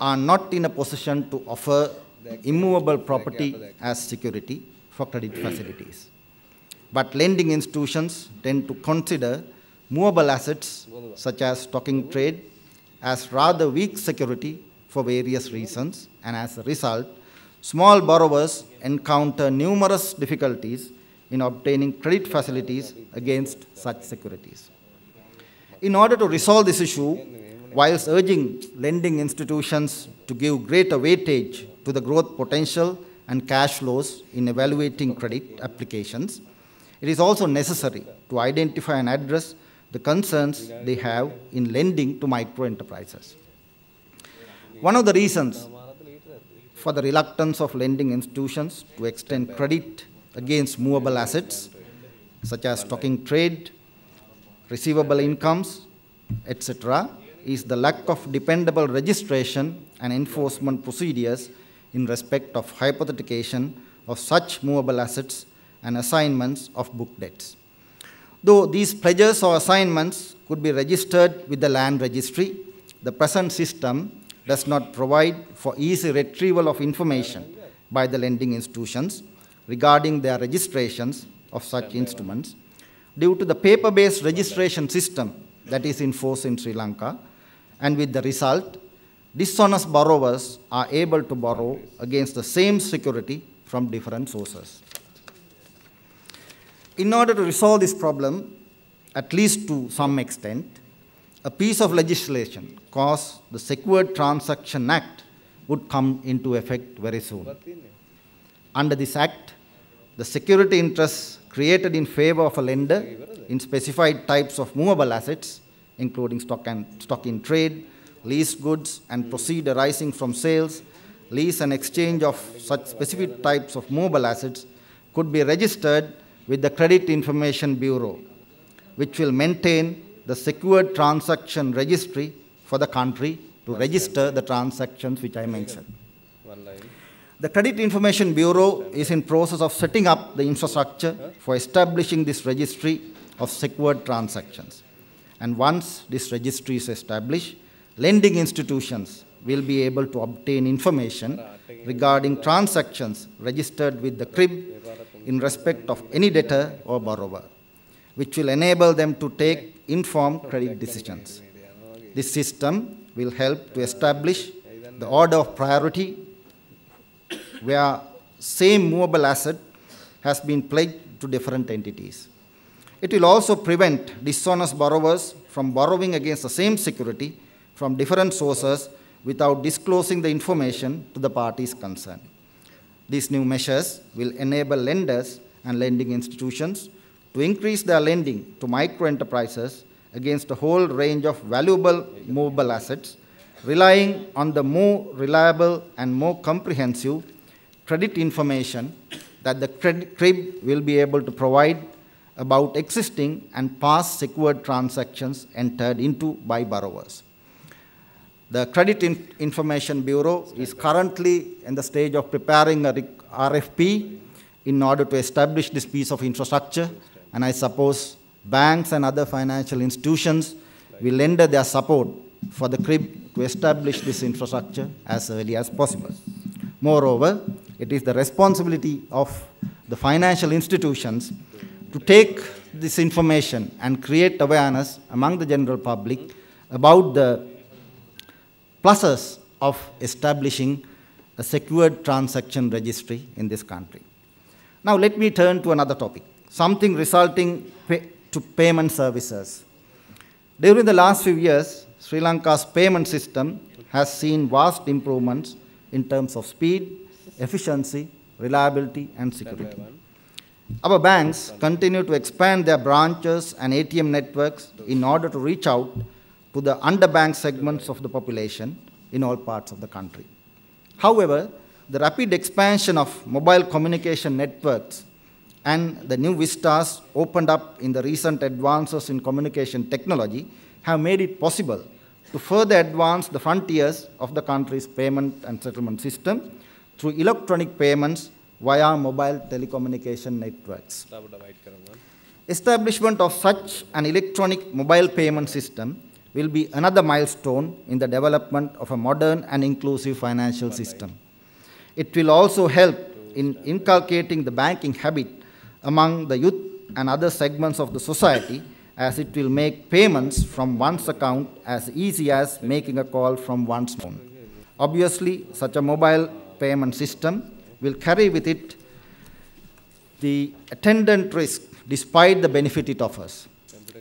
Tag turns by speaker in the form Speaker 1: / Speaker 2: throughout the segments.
Speaker 1: are not in a position to offer immovable property as security for credit facilities. But lending institutions tend to consider movable assets such as stock in trade as rather weak security for various reasons, and as a result, small borrowers encounter numerous difficulties in obtaining credit facilities against such securities. In order to resolve this issue, whilst urging lending institutions to give greater weightage to the growth potential and cash flows in evaluating credit applications, it is also necessary to identify and address the concerns they have in lending to micro-enterprises. One of the reasons for the reluctance of lending institutions to extend credit against movable assets, such as stock in trade, receivable incomes, etc., is the lack of dependable registration and enforcement procedures in respect of hypothecation of such movable assets and assignments of book debts. Though these pledges or assignments could be registered with the land registry, the present system does not provide for easy retrieval of information by the lending institutions regarding their registrations of such instruments due to the paper-based registration system that is in force in Sri Lanka, and with the result, dishonest borrowers are able to borrow against the same security from different sources. In order to resolve this problem, at least to some extent, a piece of legislation called the Secured Transaction Act would come into effect very soon. Under this act, the security interests created in favor of a lender in specified types of movable assets, including stock in trade, leased goods, and proceeds arising from sales, lease and exchange of such specific types of movable assets, could be registered with the Credit Information Bureau, which will maintain the secured transaction registry for the country to register the transactions which I mentioned. The Credit Information Bureau is in process of setting up the infrastructure for establishing this registry of secured transactions. And once this registry is established, lending institutions will be able to obtain information regarding transactions registered with the CRIB in respect of any debtor or borrower, which will enable them to take informed credit decisions. This system will help to establish the order of priority where same movable asset has been pledged to different entities. It will also prevent dishonest borrowers from borrowing against the same security from different sources without disclosing the information to the parties concerned. These new measures will enable lenders and lending institutions to increase their lending to micro-enterprises against a whole range of valuable movable assets, relying on the more reliable and more comprehensive credit information that the CRIB will be able to provide about existing and past secured transactions entered into by borrowers. The Credit Information Bureau is currently in the stage of preparing a RFP in order to establish this piece of infrastructure, and I suppose banks and other financial institutions will lend their support for the CRIB to establish this infrastructure as early as possible. Moreover, it is the responsibility of the financial institutions to take this information and create awareness among the general public about the pluses of establishing a secured transaction registry in this country. Now let me turn to another topic, something resulting to payment services. During the last few years, Sri Lanka's payment system has seen vast improvements in terms of speed, efficiency, reliability, and security. Our banks continue to expand their branches and ATM networks in order to reach out to the underbanked segments of the population in all parts of the country. However, the rapid expansion of mobile communication networks and the new vistas opened up in the recent advances in communication technology have made it possible to further advance the frontiers of the country's payment and settlement system through electronic payments via mobile telecommunication networks. Establishment of such an electronic mobile payment system will be another milestone in the development of a modern and inclusive financial system. It will also help in inculcating the banking habit among the youth and other segments of the society, as it will make payments from one's account as easy as making a call from one's phone. Obviously, such a mobile payment system will carry with it the attendant risk despite the benefit it offers.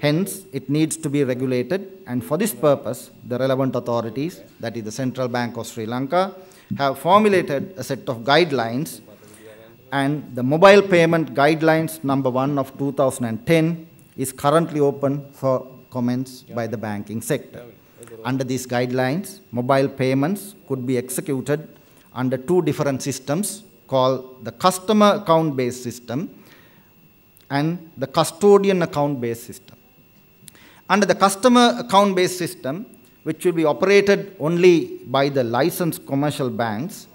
Speaker 1: Hence, it needs to be regulated, and for this purpose, the relevant authorities, that is the Central Bank of Sri Lanka, have formulated a set of guidelines, and the Mobile Payment Guidelines number 1 of 2010 is currently open for comments by the banking sector. Under these guidelines, mobile payments could be executed under two different systems called the customer account-based system and the custodian account-based system. Under the customer account-based system, which will be operated only by the licensed commercial banks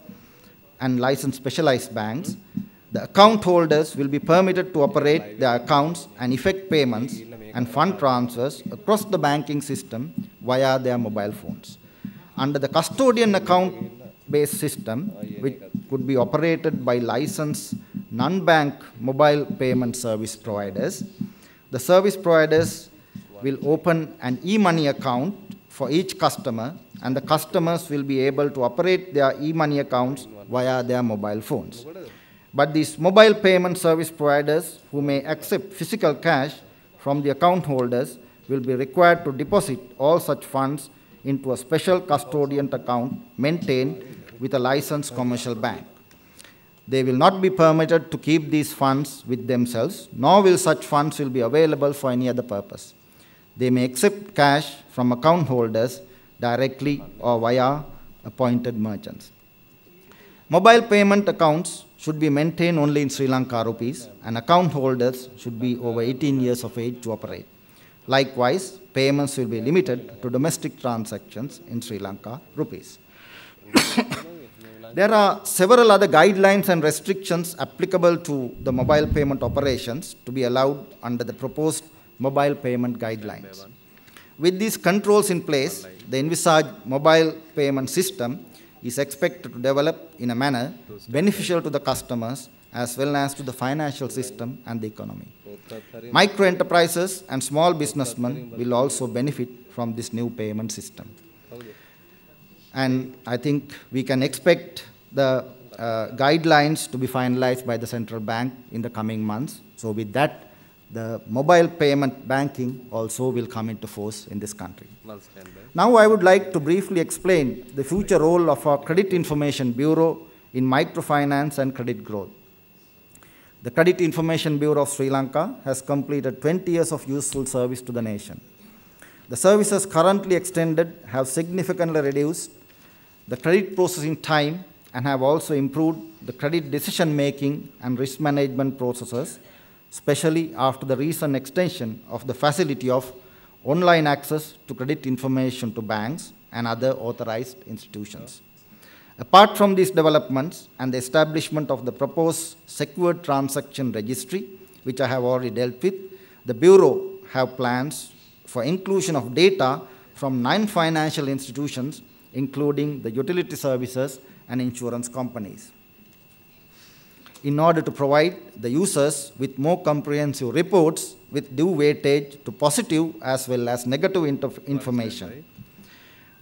Speaker 1: and licensed specialized banks, the account holders will be permitted to operate their accounts and effect payments and fund transfers across the banking system via their mobile phones. Under the custodian account-based system, which could be operated by licensed non-bank mobile payment service providers, the service providers will open an e-money account for each customer, and the customers will be able to operate their e-money accounts via their mobile phones. But these mobile payment service providers who may accept physical cash from the account holders will be required to deposit all such funds into a special custodian account maintained with a licensed commercial bank. They will not be permitted to keep these funds with themselves, nor will such funds will be available for any other purpose. They may accept cash from account holders directly or via appointed merchants. Mobile payment accounts should be maintained only in Sri Lanka rupees, and account holders should be over 18 years of age to operate. Likewise, payments will be limited to domestic transactions in Sri Lanka rupees. There are several other guidelines and restrictions applicable to the mobile payment operations to be allowed under the proposed mobile payment guidelines. With these controls in place, the envisaged mobile payment system is expected to develop in a manner beneficial to the customers as well as to the financial system and the economy. Micro-enterprises and small businessmen will also benefit from this new payment system. And I think we can expect the guidelines to be finalized by the central bank in the coming months. So with that, the mobile payment banking also will come into force in this country. Now I would like to briefly explain the future role of our Credit Information Bureau in microfinance and credit growth. The Credit Information Bureau of Sri Lanka has completed 20 years of useful service to the nation. The services currently extended have significantly reduced the credit processing time and have also improved the credit decision-making and risk management processes, especially after the recent extension of the facility of online access to credit information to banks and other authorized institutions. Apart from these developments and the establishment of the proposed secured transaction registry, which I have already dealt with, the Bureau have plans for inclusion of data from 9 financial institutions, including the utility services and insurance companies, in order to provide the users with more comprehensive reports with due weightage to positive as well as negative information.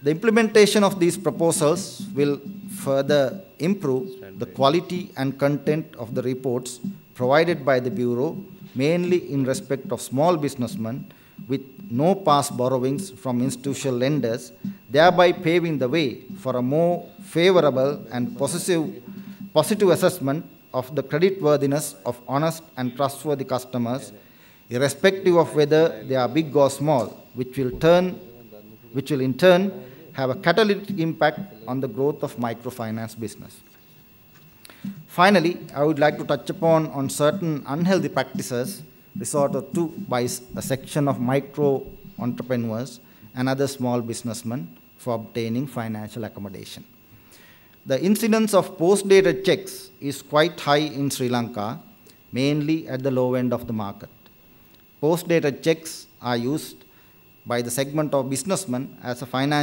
Speaker 1: The implementation of these proposals will further improve the quality and content of the reports provided by the Bureau, mainly in respect of small businessmen with no past borrowings from institutional lenders, thereby paving the way for a more favorable and positive assessment of the creditworthiness of honest and trustworthy customers, irrespective of whether they are big or small, which will in turn have a catalytic impact on the growth of microfinance business. Finally, I would like to touch upon certain unhealthy practices resorted to by a section of micro entrepreneurs and other small businessmen for obtaining financial accommodation. The incidence of post-dated checks is quite high in Sri Lanka, mainly at the low end of the market. Post-dated checks are used by the segment of businessmen as a financial